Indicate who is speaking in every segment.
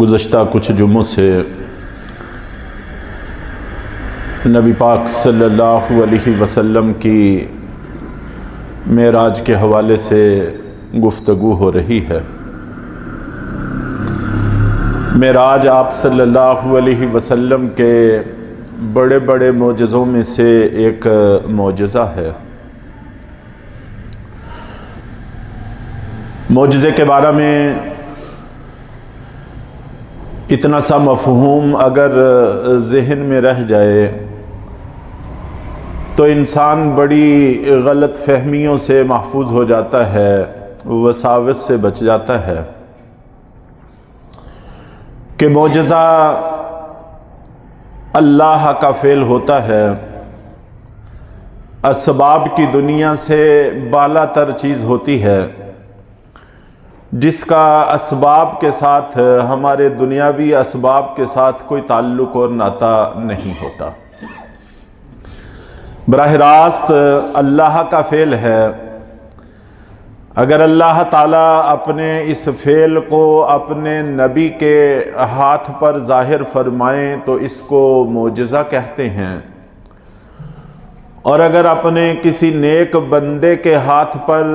Speaker 1: گزشتہ کچھ جمعوں سے نبی پاک صلی اللہ علیہ وسلم کی معراج کے حوالے سے گفتگو ہو رہی ہے۔ معراج آپ صلی اللہ علیہ وسلم کے بڑے بڑے معجزوں میں سے ایک معجزہ ہے۔ معجزے کے بارے میں اتنا سا مفہوم اگر ذہن میں رہ جائے تو انسان بڑی غلط فہمیوں سے محفوظ ہو جاتا ہے، وساوس سے بچ جاتا ہے کہ معجزہ اللہ کا فعل ہوتا ہے، اسباب کی دنیا سے بالا تر چیز ہوتی ہے، جس کا اسباب کے ساتھ ہمارے دنیاوی اسباب کے ساتھ کوئی تعلق اور ناطہ نہیں ہوتا، براہ راست اللہ کا فعل ہے۔ اگر اللہ تعالیٰ اپنے اس فعل کو اپنے نبی کے ہاتھ پر ظاہر فرمائیں تو اس کو معجزہ کہتے ہیں، اور اگر اپنے کسی نیک بندے کے ہاتھ پر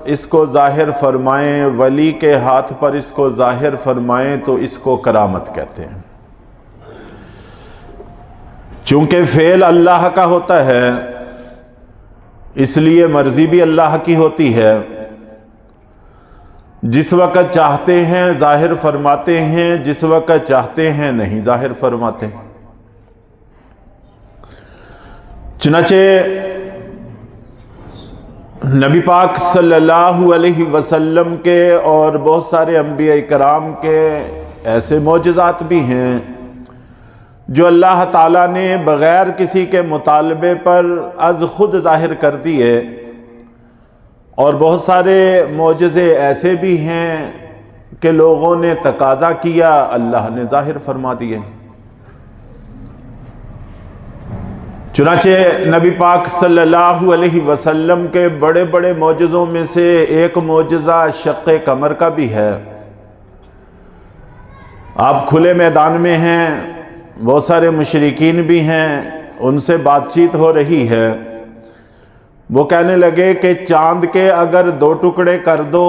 Speaker 1: اس کو ظاہر فرمائیں، ولی کے ہاتھ پر اس کو ظاہر فرمائیں تو اس کو کرامت کہتے ہیں۔ چونکہ فعل اللہ کا ہوتا ہے اس لیے مرضی بھی اللہ کی ہوتی ہے، جس وقت چاہتے ہیں ظاہر فرماتے ہیں، جس وقت چاہتے ہیں نہیں ظاہر فرماتے۔ چنانچہ نبی پاک صلی اللہ علیہ وسلم کے اور بہت سارے انبیاء کرام کے ایسے معجزات بھی ہیں جو اللہ تعالیٰ نے بغیر کسی کے مطالبے پر از خود ظاہر کر دیے، اور بہت سارے معجزے ایسے بھی ہیں کہ لوگوں نے تقاضا کیا، اللہ نے ظاہر فرما دیے۔ چنانچہ نبی پاک صلی اللہ علیہ وسلم کے بڑے بڑے معجزوں میں سے ایک معجزہ شق قمر کا بھی ہے۔ آپ کھلے میدان میں ہیں، بہت سارے مشرکین بھی ہیں، ان سے بات چیت ہو رہی ہے، وہ کہنے لگے کہ چاند کے اگر 2 ٹکڑے کر دو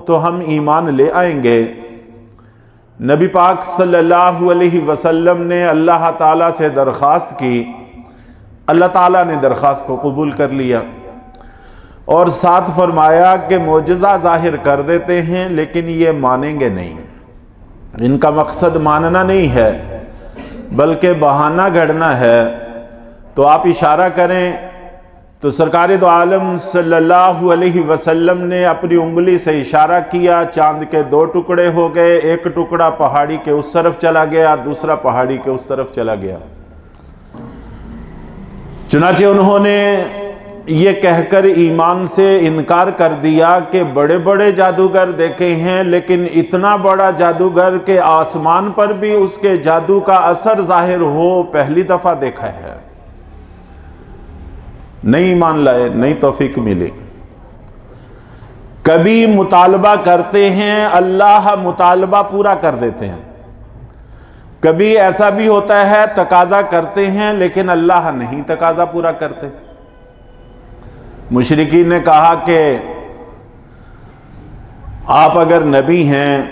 Speaker 1: تو ہم ایمان لے آئیں گے۔ نبی پاک صلی اللہ علیہ وسلم نے اللہ تعالیٰ سے درخواست کی، اللہ تعالیٰ نے درخواست کو قبول کر لیا، اور ساتھ فرمایا کہ معجزہ ظاہر کر دیتے ہیں لیکن یہ مانیں گے نہیں، ان کا مقصد ماننا نہیں ہے بلکہ بہانہ گھڑنا ہے۔ تو آپ اشارہ کریں تو سرکار دو عالم صلی اللہ علیہ وسلم نے اپنی انگلی سے اشارہ کیا، چاند کے 2 ٹکڑے ہو گئے، ایک ٹکڑا پہاڑی کے اس طرف چلا گیا، دوسرا پہاڑی کے اس طرف چلا گیا۔ چنانچہ انہوں نے یہ کہہ کر ایمان سے انکار کر دیا کہ بڑے بڑے جادوگر دیکھے ہیں لیکن اتنا بڑا جادوگر کہ آسمان پر بھی اس کے جادو کا اثر ظاہر ہو پہلی دفعہ دیکھا ہے، نہیں ایمان لائے، نہیں توفیق ملی۔ کبھی مطالبہ کرتے ہیں، اللہ مطالبہ پورا کر دیتے ہیں، کبھی ایسا بھی ہوتا ہے تقاضا کرتے ہیں لیکن اللہ نہیں تقاضا پورا کرتے۔ مشرکین نے کہا کہ آپ اگر نبی ہیں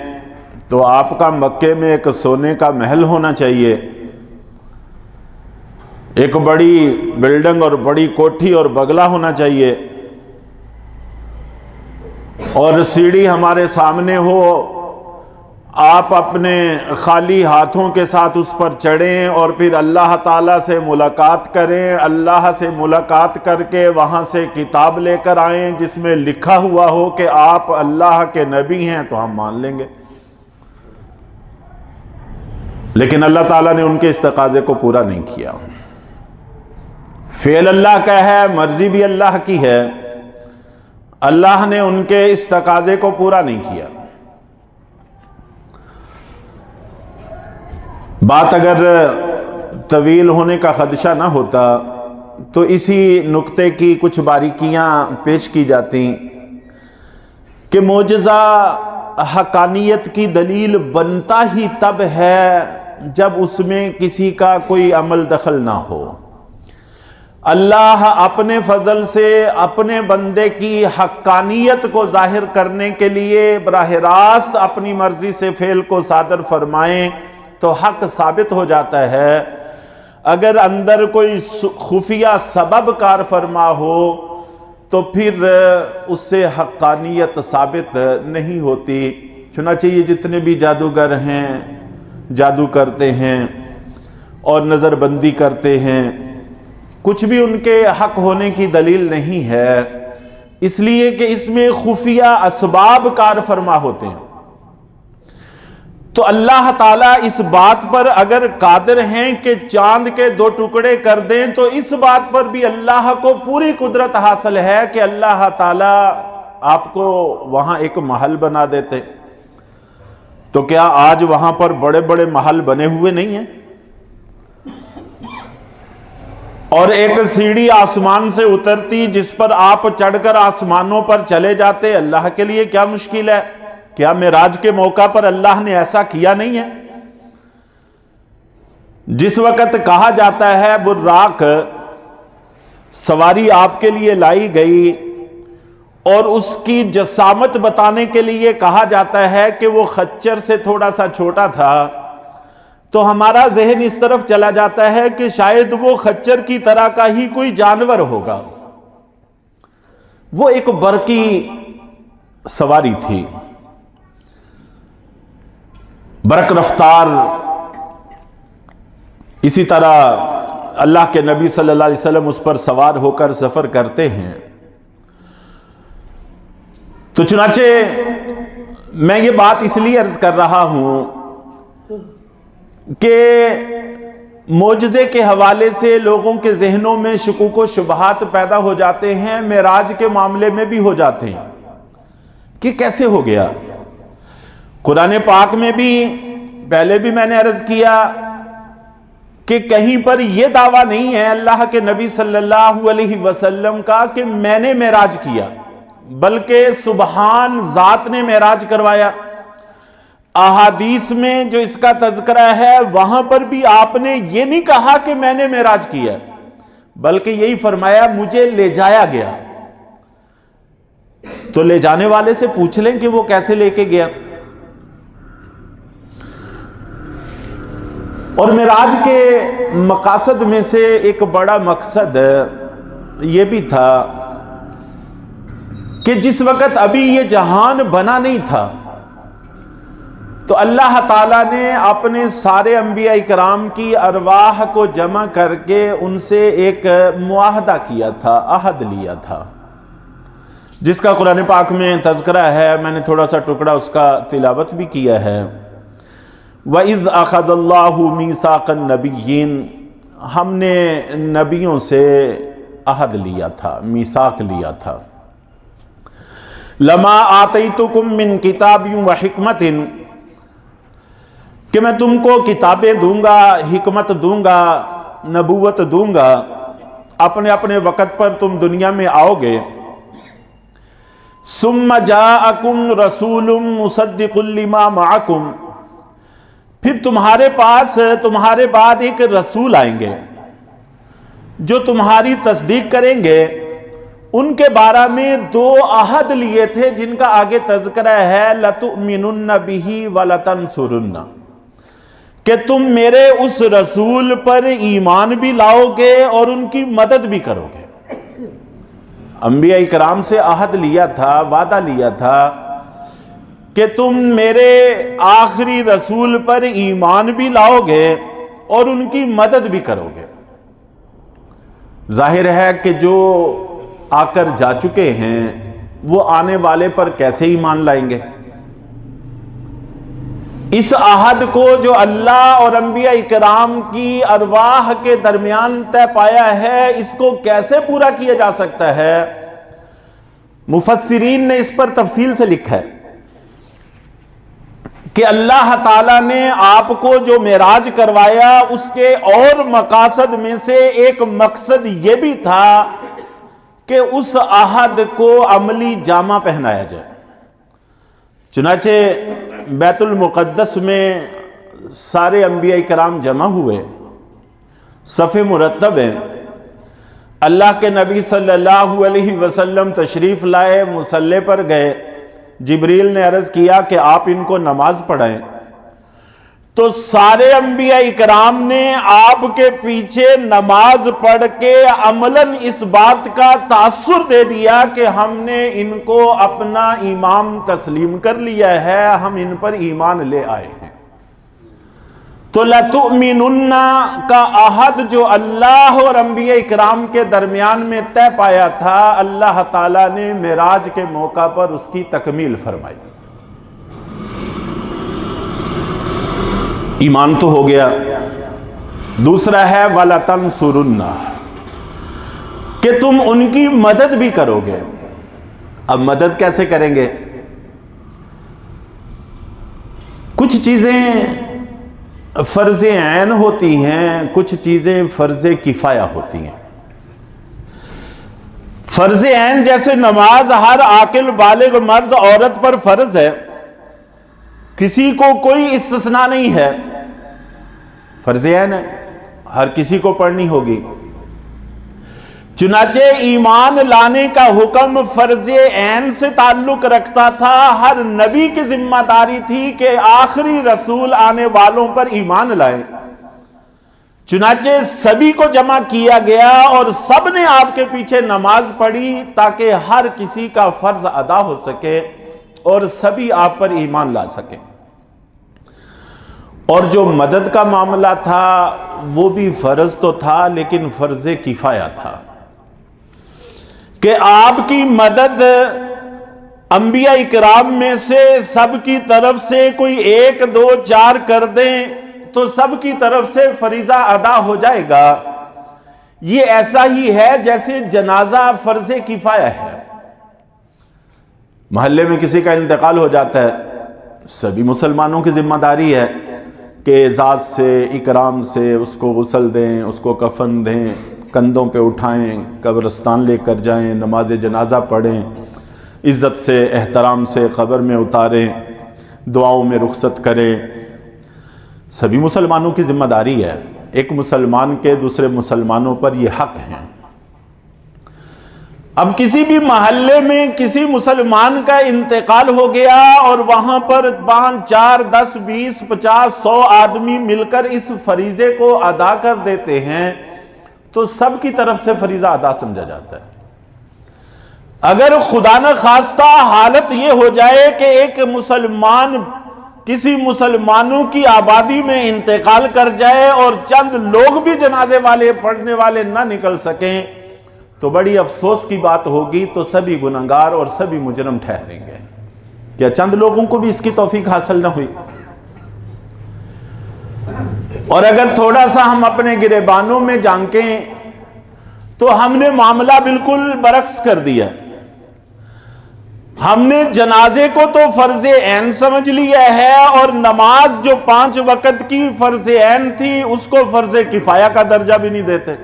Speaker 1: تو آپ کا مکے میں ایک سونے کا محل ہونا چاہیے، ایک بڑی بلڈنگ اور بڑی کوٹھی اور بنگلہ ہونا چاہیے، اور سیڑھی ہمارے سامنے ہو، آپ اپنے خالی ہاتھوں کے ساتھ اس پر چڑھیں اور پھر اللہ تعالیٰ سے ملاقات کریں، اللہ سے ملاقات کر کے وہاں سے کتاب لے کر آئیں جس میں لکھا ہوا ہو کہ آپ اللہ کے نبی ہیں تو ہم مان لیں گے۔ لیکن اللہ تعالیٰ نے ان کے اس تقاضے کو پورا نہیں کیا۔ فعل اللہ کا ہے، مرضی بھی اللہ کی ہے، اللہ نے ان کے اس تقاضے کو پورا نہیں کیا۔ بات اگر طویل ہونے کا خدشہ نہ ہوتا تو اسی نقطے کی کچھ باریکیاں پیش کی جاتی کہ معجزہ حقانیت کی دلیل بنتا ہی تب ہے جب اس میں کسی کا کوئی عمل دخل نہ ہو۔ اللہ اپنے فضل سے اپنے بندے کی حقانیت کو ظاہر کرنے کے لیے براہ راست اپنی مرضی سے فعل کو صادر فرمائیں تو حق ثابت ہو جاتا ہے۔ اگر اندر کوئی خفیہ سبب کار فرما ہو تو پھر اس سے حقانیت ثابت نہیں ہوتی۔ چنانچہ یہ جتنے بھی جادوگر ہیں، جادو کرتے ہیں اور نظر بندی کرتے ہیں، کچھ بھی ان کے حق ہونے کی دلیل نہیں ہے، اس لیے کہ اس میں خفیہ اسباب کار فرما ہوتے ہیں۔ تو اللہ تعالیٰ اس بات پر اگر قادر ہیں کہ چاند کے 2 ٹکڑے کر دیں تو اس بات پر بھی اللہ کو پوری قدرت حاصل ہے کہ اللہ تعالیٰ آپ کو وہاں ایک محل بنا دیتے۔ تو کیا آج وہاں پر بڑے بڑے محل بنے ہوئے نہیں ہیں؟ اور ایک سیڑھی آسمان سے اترتی جس پر آپ چڑھ کر آسمانوں پر چلے جاتے، اللہ کے لیے کیا مشکل ہے؟ کیا معراج کے موقع پر اللہ نے ایسا کیا نہیں ہے؟ جس وقت کہا جاتا ہے براق سواری آپ کے لیے لائی گئی اور اس کی جسامت بتانے کے لیے کہا جاتا ہے کہ وہ خچر سے تھوڑا سا چھوٹا تھا، تو ہمارا ذہن اس طرف چلا جاتا ہے کہ شاید وہ خچر کی طرح کا ہی کوئی جانور ہوگا۔ وہ ایک برقی سواری تھی، برق رفتار۔ اسی طرح اللہ کے نبی صلی اللہ علیہ وسلم اس پر سوار ہو کر سفر کرتے ہیں۔ تو چنانچہ میں یہ بات اس لیے عرض کر رہا ہوں کہ معجزے کے حوالے سے لوگوں کے ذہنوں میں شکوک و شبہات پیدا ہو جاتے ہیں، معراج کے معاملے میں بھی ہو جاتے ہیں کہ کیسے ہو گیا۔ قرآن پاک میں بھی پہلے بھی میں نے عرض کیا کہ کہیں پر یہ دعویٰ نہیں ہے اللہ کے نبی صلی اللہ علیہ وسلم کا کہ میں نے معراج کیا، بلکہ سبحان ذات نے معراج کروایا۔ احادیث میں جو اس کا تذکرہ ہے وہاں پر بھی آپ نے یہ نہیں کہا کہ میں نے معراج کیا، بلکہ یہی فرمایا مجھے لے جایا گیا۔ تو لے جانے والے سے پوچھ لیں کہ وہ کیسے لے کے گیا۔ اور معراج کے مقاصد میں سے ایک بڑا مقصد یہ بھی تھا کہ جس وقت ابھی یہ جہان بنا نہیں تھا تو اللہ تعالیٰ نے اپنے سارے انبیاء کرام کی ارواح کو جمع کر کے ان سے ایک معاہدہ کیا تھا، عہد لیا تھا، جس کا قرآن پاک میں تذکرہ ہے۔ میں نے تھوڑا سا ٹکڑا اس کا تلاوت بھی کیا ہے۔ وَإِذْ أَخَذَ اللَّهُ مِيثَاقَ النَّبِيِّينَ، ہم نے نبیوں سے عہد لیا تھا، میثاق لیا تھا۔ لَمَا آتَيْتُكُم مِّن كِتَابٍ وَحِكْمَةٍ، کہ میں تم کو کتابیں دوں گا، حکمت دوں گا، نبوت دوں گا، اپنے اپنے وقت پر تم دنیا میں آؤ گے۔ ثُمَّ جَاءَكُمْ رَسُولٌ مُصَدِّقٌ لِمَا مَعَكُمْ، پھر تمہارے پاس تمہارے بعد ایک رسول آئیں گے جو تمہاری تصدیق کریں گے۔ ان کے بارے میں 2 عہد لیے تھے جن کا آگے تذکرہ ہے، لَتُؤْمِنُنَّ بِهِ وَلَتَنْصُرُنَّ، کہ تم میرے اس رسول پر ایمان بھی لاؤ گے اور ان کی مدد بھی کرو گے۔ انبیاء کرام سے عہد لیا تھا، وعدہ لیا تھا کہ تم میرے آخری رسول پر ایمان بھی لاؤ گے اور ان کی مدد بھی کرو گے۔ ظاہر ہے کہ جو آ کر جا چکے ہیں وہ آنے والے پر کیسے ایمان لائیں گے؟ اس عہد کو جو اللہ اور انبیاء کرام کی ارواح کے درمیان طے پایا ہے، اس کو کیسے پورا کیا جا سکتا ہے؟ مفسرین نے اس پر تفصیل سے لکھا ہے کہ اللہ تعالیٰ نے آپ کو جو معراج کروایا اس کے اور مقاصد میں سے ایک مقصد یہ بھی تھا کہ اس عہد کو عملی جامہ پہنایا جائے۔ چنانچہ بیت المقدس میں سارے انبیاء کرام جمع ہوئے، صف مرتب ہیں، اللہ کے نبی صلی اللہ علیہ وسلم تشریف لائے، مصلی پر گئے، جبریل نے عرض کیا کہ آپ ان کو نماز پڑھائیں، تو سارے انبیاء کرام نے آپ کے پیچھے نماز پڑھ کے عملاً اس بات کا تاثر دے دیا کہ ہم نے ان کو اپنا امام تسلیم کر لیا ہے، ہم ان پر ایمان لے آئے ہیں۔ تو لَتُؤْمِنُنَّ کا عہد جو اللہ اور انبیاء کرام کے درمیان میں طے پایا تھا، اللہ تعالیٰ نے معراج کے موقع پر اس کی تکمیل فرمائی۔ ایمان تو ہو گیا، دوسرا ہے وَلَتَنْصُرُنَّ، کہ تم ان کی مدد بھی کرو گے۔ اب مدد کیسے کریں گے؟ کچھ چیزیں فرض عین ہوتی ہیں، کچھ چیزیں فرض کفایہ ہوتی ہیں۔ فرض عین جیسے نماز ہر عاقل بالغ مرد عورت پر فرض ہے، کسی کو کوئی استثناء نہیں ہے، فرض عین ہے، ہر کسی کو پڑھنی ہوگی۔ چنانچہ ایمان لانے کا حکم فرض عین سے تعلق رکھتا تھا، ہر نبی کی ذمہ داری تھی کہ آخری رسول آنے والوں پر ایمان لائیں۔ چنانچہ سبھی کو جمع کیا گیا اور سب نے آپ کے پیچھے نماز پڑھی تاکہ ہر کسی کا فرض ادا ہو سکے اور سبھی آپ پر ایمان لا سکیں۔ اور جو مدد کا معاملہ تھا وہ بھی فرض تو تھا لیکن فرض کفایہ تھا، کہ آپ کی مدد انبیاء کرام میں سے سب کی طرف سے کوئی 1 2 4 کر دیں تو سب کی طرف سے فریضہ ادا ہو جائے گا۔ یہ ایسا ہی ہے جیسے جنازہ فرض کفایہ ہے۔ محلے میں کسی کا انتقال ہو جاتا ہے، سبھی مسلمانوں کی ذمہ داری ہے کہ اعزاز سے اکرام سے اس کو غسل دیں، اس کو کفن دیں، کندھوں پہ اٹھائیں، قبرستان لے کر جائیں، نماز جنازہ پڑھیں، عزت سے احترام سے قبر میں اتاریں، دعاؤں میں رخصت کریں۔ سبھی مسلمانوں کی ذمہ داری ہے، ایک مسلمان کے دوسرے مسلمانوں پر یہ حق ہیں۔ اب کسی بھی محلے میں کسی مسلمان کا انتقال ہو گیا اور وہاں پر 5 4 10 20 50 100 آدمی مل کر اس فریضے کو ادا کر دیتے ہیں تو سب کی طرف سے فریضہ ادا سمجھا جاتا ہے۔ اگر خدا نہ خواستہ حالت یہ ہو جائے کہ ایک مسلمان کسی مسلمانوں کی آبادی میں انتقال کر جائے اور چند لوگ بھی جنازے والے پڑھنے والے نہ نکل سکیں تو بڑی افسوس کی بات ہوگی، تو سبھی گنہگار اور سبھی مجرم ٹھہریں گے۔ کیا چند لوگوں کو بھی اس کی توفیق حاصل نہ ہوئی؟ اور اگر تھوڑا سا ہم اپنے گریبانوں میں جھانکیں تو ہم نے معاملہ بالکل برعکس کر دیا۔ ہم نے جنازے کو تو فرض عین سمجھ لیا ہے اور نماز جو 5 وقت کی فرض عین تھی اس کو فرض کفایہ کا درجہ بھی نہیں دیتے۔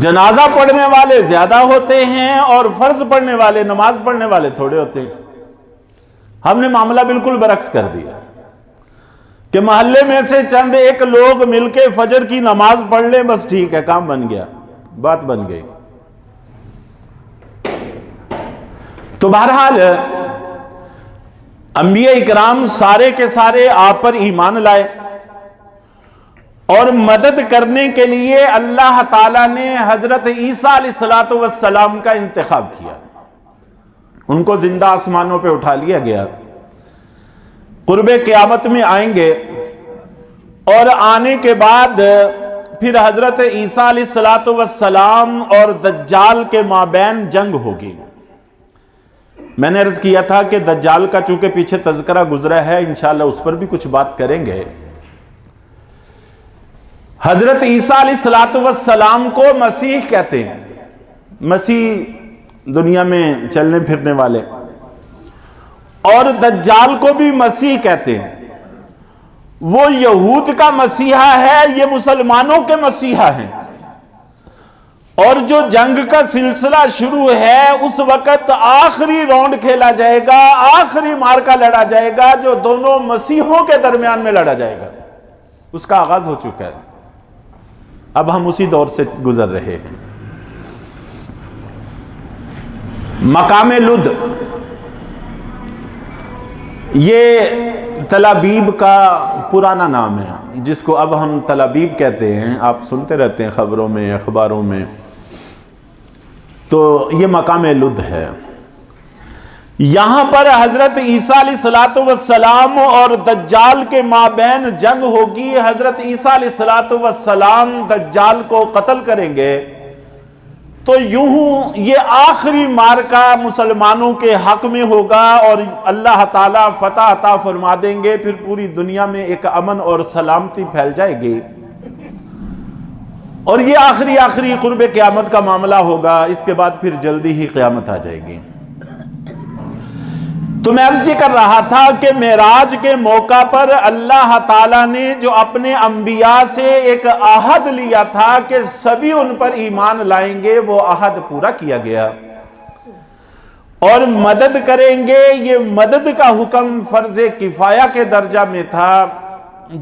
Speaker 1: جنازہ پڑھنے والے زیادہ ہوتے ہیں اور فرض پڑھنے والے، نماز پڑھنے والے تھوڑے ہوتے ہیں۔ ہم نے معاملہ بالکل برعکس کر دیا کہ محلے میں سے چند 1 لوگ مل کے فجر کی نماز پڑھ لیں، بس ٹھیک ہے، کام بن گیا، بات بن گئی۔ تو بہرحال انبیاء اکرام سارے کے سارے آپ پر ایمان لائے اور مدد کرنے کے لیے اللہ تعالیٰ نے حضرت عیسیٰ علیہ السلام کا انتخاب کیا۔ ان کو زندہ آسمانوں پہ اٹھا لیا گیا، قرب قیامت میں آئیں گے اور آنے کے بعد پھر حضرت عیسیٰ علیہ السلام اور دجال کے مابین جنگ ہوگی۔ میں نے عرض کیا تھا کہ دجال کا چونکہ پیچھے تذکرہ گزرا ہے، انشاءاللہ اس پر بھی کچھ بات کریں گے۔ حضرت عیسیٰ علیہ السلام کو مسیح کہتے ہیں، مسیح دنیا میں چلنے پھرنے والے، اور دجال کو بھی مسیح کہتے ہیں۔ وہ یہود کا مسیحا ہے، یہ مسلمانوں کے مسیحا ہیں۔ اور جو جنگ کا سلسلہ شروع ہے اس وقت آخری راؤنڈ کھیلا جائے گا، آخری مارکا لڑا جائے گا جو دونوں مسیحوں کے درمیان میں لڑا جائے گا، اس کا آغاز ہو چکا ہے۔ اب ہم اسی دور سے گزر رہے ہیں۔ مقام لد یہ تل ابیب کا پرانا نام ہے، جس کو اب ہم تل ابیب کہتے ہیں، آپ سنتے رہتے ہیں خبروں میں، اخباروں میں، تو یہ مقام لد ہے۔ یہاں پر حضرت عیسیٰ علیہ السلام اور دجال کے مابین جنگ ہوگی۔ حضرت عیسیٰ علیہ السلام دجال کو قتل کریں گے تو یوں یہ آخری مارکا مسلمانوں کے حق میں ہوگا اور اللہ تعالیٰ فتح عطا فرما دیں گے، پھر پوری دنیا میں ایک امن اور سلامتی پھیل جائے گی، اور یہ آخری قرب قیامت کا معاملہ ہوگا۔ اس کے بعد پھر جلدی ہی قیامت آ جائے گی۔ تو میں عرض یہ کر رہا تھا کہ معراج کے موقع پر اللہ تعالیٰ نے جو اپنے انبیاء سے ایک عہد لیا تھا کہ سبھی ان پر ایمان لائیں گے، وہ عہد پورا کیا گیا، اور مدد کریں گے۔ یہ مدد کا حکم فرض کفایہ کے درجہ میں تھا،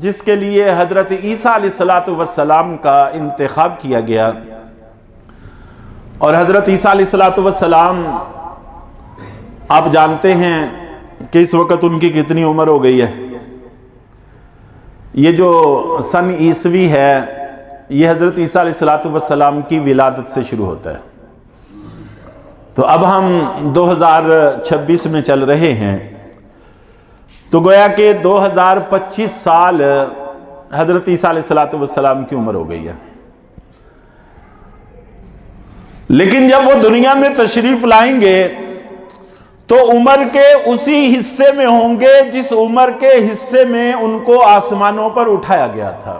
Speaker 1: جس کے لیے حضرت عیسیٰ علیہ السلام کا انتخاب کیا گیا۔ اور حضرت عیسیٰ علیہ السلام آپ جانتے ہیں کہ اس وقت ان کی کتنی عمر ہو گئی ہے۔ یہ جو سن عیسوی ہے یہ حضرت عیسیٰ علیہ السلام کی ولادت سے شروع ہوتا ہے، تو اب ہم 2026 میں چل رہے ہیں، تو گویا کہ 2025 سال حضرت عیسیٰ علیہ السلام کی عمر ہو گئی ہے۔ لیکن جب وہ دنیا میں تشریف لائیں گے تو عمر کے اسی حصے میں ہوں گے جس عمر کے حصے میں ان کو آسمانوں پر اٹھایا گیا تھا۔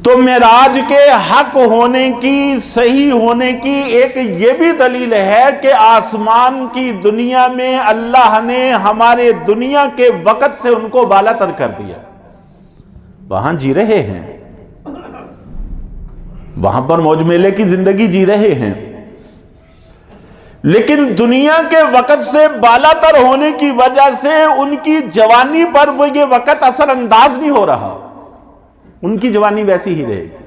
Speaker 1: تو معراج کے حق ہونے کی، صحیح ہونے کی ایک یہ بھی دلیل ہے کہ آسمان کی دنیا میں اللہ نے ہمارے دنیا کے وقت سے ان کو بالا تر کر دیا، وہاں جی رہے ہیں، وہاں پر موج میلے کی زندگی جی رہے ہیں، لیکن دنیا کے وقت سے بالا تر ہونے کی وجہ سے ان کی جوانی پر وہ یہ وقت اثر انداز نہیں ہو رہا، ان کی جوانی ویسی ہی رہے گی۔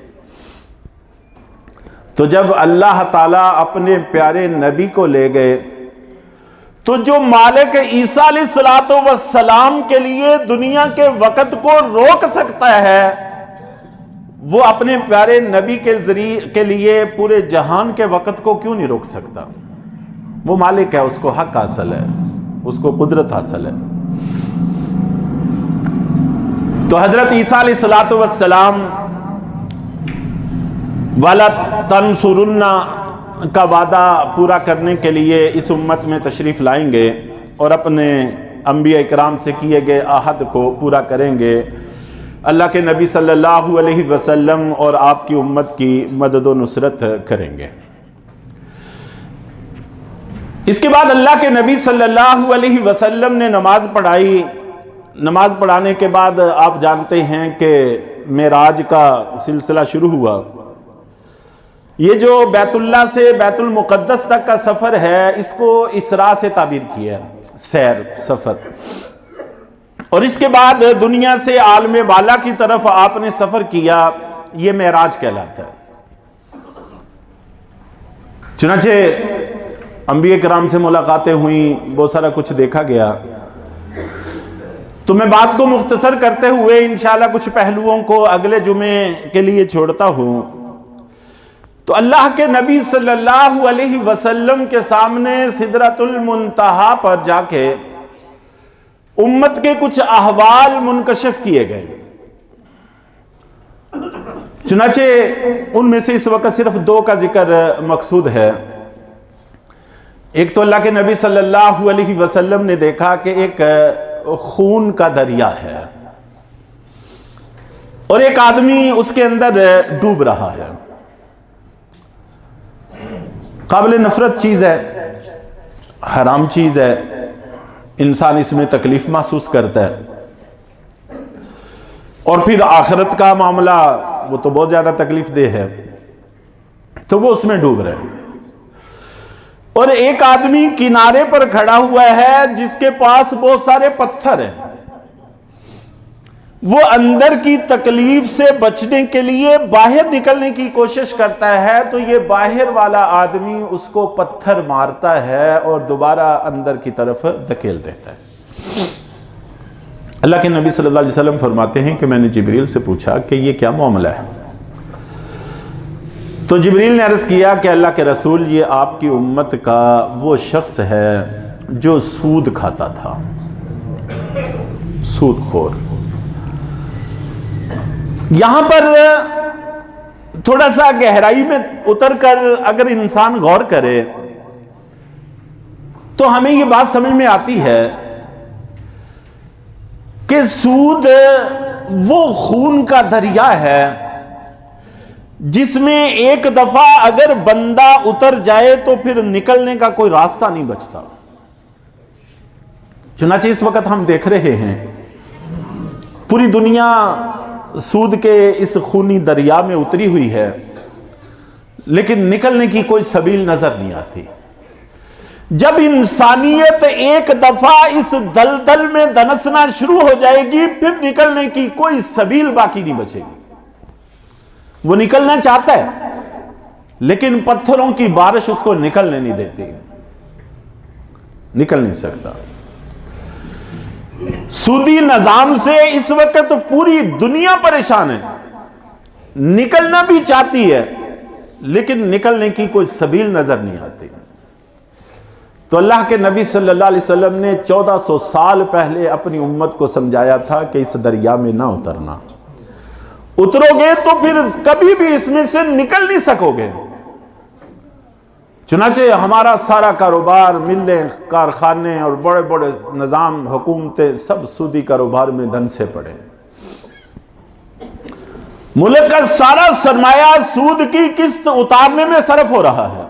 Speaker 1: تو جب اللہ تعالیٰ اپنے پیارے نبی کو لے گئے تو جو مالک عیسیٰ علیہ السلام کے لیے دنیا کے وقت کو روک سکتا ہے، وہ اپنے پیارے نبی کے ذریعے کے لیے پورے جہان کے وقت کو کیوں نہیں روک سکتا؟ وہ مالک ہے، اس کو حق حاصل ہے، اس کو قدرت حاصل ہے۔ تو حضرت عیسیٰ علیہ السلام وَلَا تَنْصُرُنَّ کا وعدہ پورا کرنے کے لیے اس امت میں تشریف لائیں گے اور اپنے انبیاء اکرام سے کیے گئے عہد کو پورا کریں گے، اللہ کے نبی صلی اللہ علیہ وسلم اور آپ کی امت کی مدد و نصرت کریں گے۔ اس کے بعد اللہ کے نبی صلی اللہ علیہ وسلم نے نماز پڑھائی۔ نماز پڑھانے کے بعد آپ جانتے ہیں کہ معراج کا سلسلہ شروع ہوا۔ یہ جو بیت اللہ سے بیت المقدس تک کا سفر ہے، اس کو اسراء سے تعبیر کیا ہے، سیر، سفر۔ اور اس کے بعد دنیا سے عالم بالا کی طرف آپ نے سفر کیا، یہ معراج کہلاتا ہے۔ چنانچہ انبیاء کرام سے ملاقاتیں ہوئیں، بہت سارا کچھ دیکھا گیا۔ تو میں بات کو مختصر کرتے ہوئے انشاءاللہ کچھ پہلوؤں کو اگلے جمعے کے لیے چھوڑتا ہوں۔ تو اللہ کے نبی صلی اللہ علیہ وسلم کے سامنے سدرۃ المنتہا پر جا کے امت کے کچھ احوال منکشف کیے گئے، چنانچہ ان میں سے اس وقت صرف 2 کا ذکر مقصود ہے۔ ایک تو اللہ کے نبی صلی اللہ علیہ وسلم نے دیکھا کہ ایک خون کا دریا ہے اور ایک آدمی اس کے اندر ڈوب رہا ہے۔ قابل نفرت چیز ہے، حرام چیز ہے، انسان اس میں تکلیف محسوس کرتا ہے، اور پھر آخرت کا معاملہ وہ تو بہت زیادہ تکلیف دہ ہے، تو وہ اس میں ڈوب رہے ہیں۔ اور ایک آدمی کنارے پر کھڑا ہوا ہے جس کے پاس بہت سارے پتھر ہیں، وہ اندر کی تکلیف سے بچنے کے لیے باہر نکلنے کی کوشش کرتا ہے، تو یہ باہر والا آدمی اس کو پتھر مارتا ہے اور دوبارہ اندر کی طرف دھکیل دیتا ہے۔ اللہ کے نبی صلی اللہ علیہ وسلم فرماتے ہیں کہ میں نے جبریل سے پوچھا کہ یہ کیا معاملہ ہے؟ تو جبریل نے عرض کیا کہ اللہ کے رسول، یہ آپ کی امت کا وہ شخص ہے جو سود کھاتا تھا، سود خور۔ یہاں پر تھوڑا سا گہرائی میں اتر کر اگر انسان غور کرے تو ہمیں یہ بات سمجھ میں آتی ہے کہ سود وہ خون کا دریا ہے جس میں ایک دفعہ اگر بندہ اتر جائے تو پھر نکلنے کا کوئی راستہ نہیں بچتا۔ چنانچہ اس وقت ہم دیکھ رہے ہیں پوری دنیا سود کے اس خونی دریا میں اتری ہوئی ہے، لیکن نکلنے کی کوئی سبیل نظر نہیں آتی۔ جب انسانیت ایک دفعہ اس دلدل میں دنسنا شروع ہو جائے گی، پھر نکلنے کی کوئی سبیل باقی نہیں بچے گی۔ وہ نکلنا چاہتا ہے لیکن پتھروں کی بارش اس کو نکلنے نہیں دیتی، نکل نہیں سکتا۔ سودی نظام سے اس وقت پوری دنیا پریشان ہے، نکلنا بھی چاہتی ہے لیکن نکلنے کی کوئی سبیل نظر نہیں آتی۔ تو اللہ کے نبی صلی اللہ علیہ وسلم نے 1400 سال پہلے اپنی امت کو سمجھایا تھا کہ اس دریا میں نہ اترنا، اترو گے تو پھر کبھی بھی اس میں سے نکل نہیں سکو گے۔ چنانچہ ہمارا سارا کاروبار، ملیں، کارخانے اور بڑے بڑے نظام، حکومتیں سب سودی کاروبار میں دھن سے پڑے۔ ملک کا سارا سرمایہ سود کی قسط اتارنے میں صرف ہو رہا ہے۔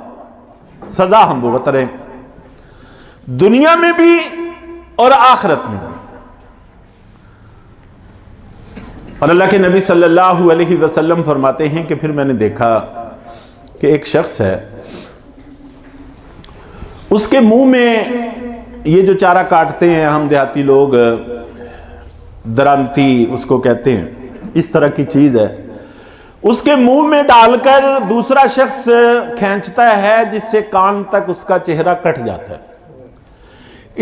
Speaker 1: سزا ہم بھگت رہے ہیں، دنیا میں بھی اور آخرت میں بھی۔ اور اللہ کے نبی صلی اللہ علیہ وسلم فرماتے ہیں کہ پھر میں نے دیکھا کہ ایک شخص ہے، اس کے منہ میں یہ جو چارہ کاٹتے ہیں ہم دیہاتی لوگ، درانتی اس کو کہتے ہیں، اس طرح کی چیز ہے، اس کے منہ میں ڈال کر دوسرا شخص کھینچتا ہے جس سے کان تک اس کا چہرہ کٹ جاتا ہے۔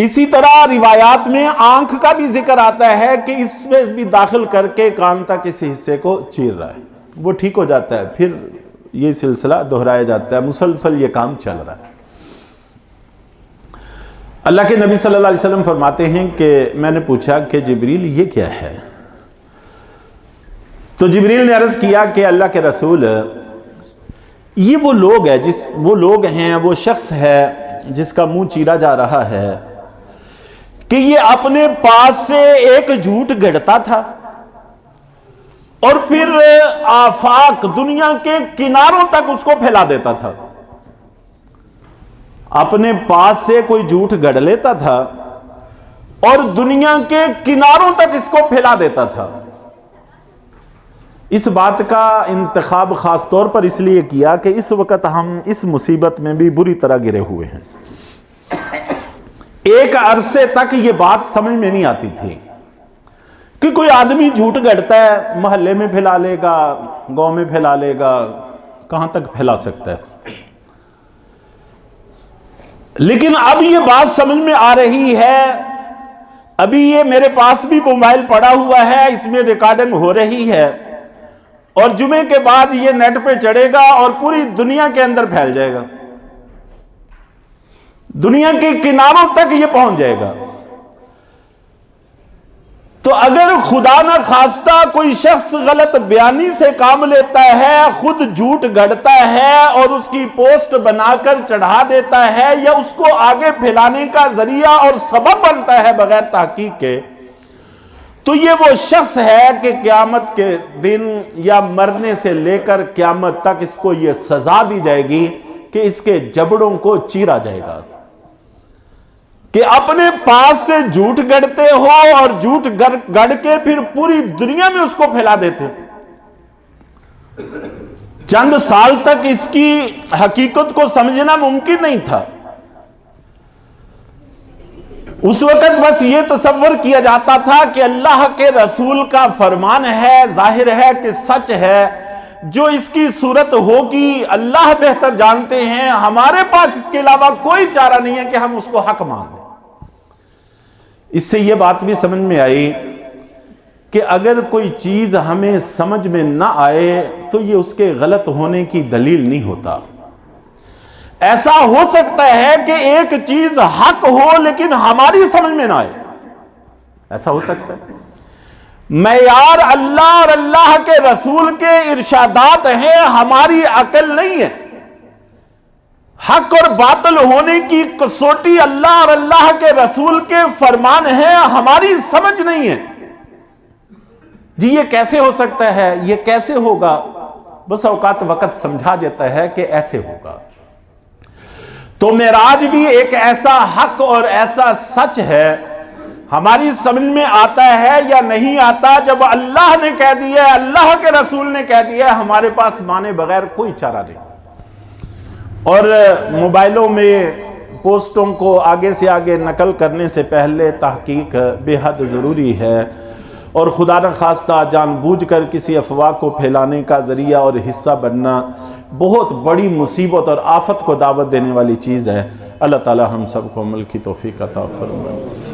Speaker 1: اسی طرح روایات میں آنکھ کا بھی ذکر آتا ہے کہ اس میں بھی داخل کر کے کان تک اس حصے کو چیر رہا ہے، وہ ٹھیک ہو جاتا ہے، پھر یہ سلسلہ دہرایا جاتا ہے، مسلسل یہ کام چل رہا ہے۔ اللہ کے نبی صلی اللہ علیہ وسلم فرماتے ہیں کہ میں نے پوچھا کہ جبریل یہ کیا ہے؟ تو جبریل نے عرض کیا کہ اللہ کے رسول، یہ وہ لوگ ہیں، وہ شخص ہے جس کا منہ چیرا جا رہا ہے کہ یہ اپنے پاس سے ایک جھوٹ گھڑتا تھا اور پھر آفاق، دنیا کے کناروں تک اس کو پھیلا دیتا تھا۔ اپنے پاس سے کوئی جھوٹ گھڑ لیتا تھا اور دنیا کے کناروں تک اس کو پھیلا دیتا تھا۔ اس بات کا انتخاب خاص طور پر اس لیے کیا کہ اس وقت ہم اس مصیبت میں بھی بری طرح گرے ہوئے ہیں۔ ایک عرصے تک یہ بات سمجھ میں نہیں آتی تھی کہ کوئی آدمی جھوٹ گھڑتا ہے، محلے میں پھیلا لے گا، گاؤں میں پھیلا لے گا، کہاں تک پھیلا سکتا ہے۔ لیکن اب یہ بات سمجھ میں آ رہی ہے، ابھی یہ میرے پاس بھی موبائل پڑا ہوا ہے، اس میں ریکارڈنگ ہو رہی ہے، اور جمعے کے بعد یہ نیٹ پہ چڑھے گا اور پوری دنیا کے اندر پھیل جائے گا، دنیا کے کناروں تک یہ پہنچ جائے گا۔ تو اگر خدا نہ خواستہ کوئی شخص غلط بیانی سے کام لیتا ہے، خود جھوٹ گھڑتا ہے اور اس کی پوسٹ بنا کر چڑھا دیتا ہے، یا اس کو آگے پھیلانے کا ذریعہ اور سبب بنتا ہے بغیر تحقیق کے، تو یہ وہ شخص ہے کہ قیامت کے دن یا مرنے سے لے کر قیامت تک اس کو یہ سزا دی جائے گی کہ اس کے جبڑوں کو چیرا جائے گا، کہ اپنے پاس سے جھوٹ گڑتے ہو اور جھوٹ گڑ کے پھر پوری دنیا میں اس کو پھیلا دیتے ہو۔ چند سال تک اس کی حقیقت کو سمجھنا ممکن نہیں تھا. اس وقت بس یہ تصور کیا جاتا تھا کہ اللہ کے رسول کا فرمان ہے، ظاہر ہے کہ سچ ہے، جو اس کی صورت ہوگی اللہ بہتر جانتے ہیں، ہمارے پاس اس کے علاوہ کوئی چارہ نہیں ہے کہ ہم اس کو حق مان لیں. اس سے یہ بات بھی سمجھ میں آئی کہ اگر کوئی چیز ہمیں سمجھ میں نہ آئے تو یہ اس کے غلط ہونے کی دلیل نہیں ہوتا. ایسا ہو سکتا ہے کہ ایک چیز حق ہو لیکن ہماری سمجھ میں نہ آئے، ایسا ہو سکتا ہے. معیار اللہ اور اللہ کے رسول کے ارشادات ہیں، ہماری عقل نہیں ہے. حق اور باطل ہونے کی کسوٹی اللہ اور اللہ کے رسول کے فرمان ہیں، ہماری سمجھ نہیں ہے. جی یہ کیسے ہو سکتا ہے، یہ کیسے ہوگا؟ بس اوقات وقت سمجھا دیتا ہے کہ ایسے ہوگا. تو معراج بھی ایک ایسا حق اور ایسا سچ ہے، ہماری سمجھ میں آتا ہے یا نہیں آتا. جب اللہ نے کہہ دیا ہے، اللہ کے رسول نے کہہ دیا ہے، ہمارے پاس مانے بغیر کوئی چارہ نہیں. اور موبائلوں میں پوسٹوں کو آگے سے آگے نقل کرنے سے پہلے تحقیق بے حد ضروری ہے، اور خدا نخواستہ جان بوجھ کر کسی افواہ کو پھیلانے کا ذریعہ اور حصہ بننا بہت بڑی مصیبت اور آفت کو دعوت دینے والی چیز ہے. اللہ تعالی ہم سب کو عمل کی توفیق عطا فرمائے.